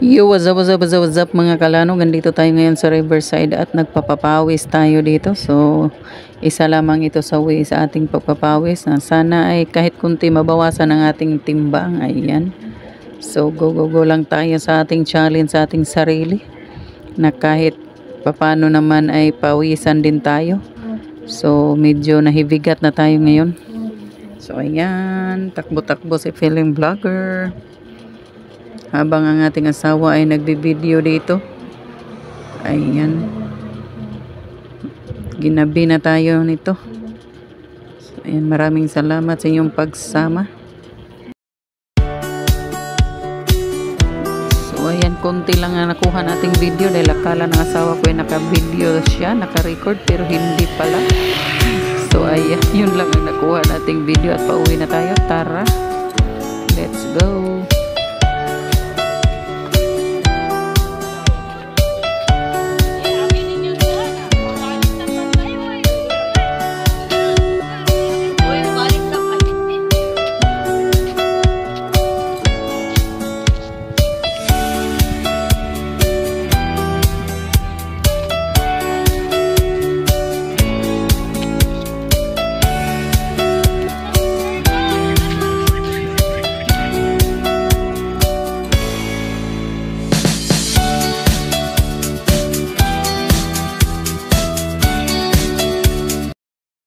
Yo, what's up mga kalano? Nandito tayo ngayon sa Riverside at nagpapapawis tayo dito. So, isa lamang ito sa way sa ating pagpapawis. Sana ay kahit kunti mabawasan ang ating timbang. Ayan. So, go lang tayo sa ating challenge sa ating sarili. Na kahit papano naman ay pawisan din tayo. So, medyo nahibigat na tayo ngayon. So, ayan. Takbo-takbo si feeling vlogger. Habang ang ating asawa ay nagbibideo dito. Ayan. Ginabi na tayo nito. So, ayan, maraming salamat sa inyong pagsama. So, ayan, konti lang ang nakuha nating video dahil akala ng asawa ko ay naka-video siya, naka-record, pero hindi pala. So, ayan, yun lang ang nakuha nating video at pauwi na tayo. Tara, let's go!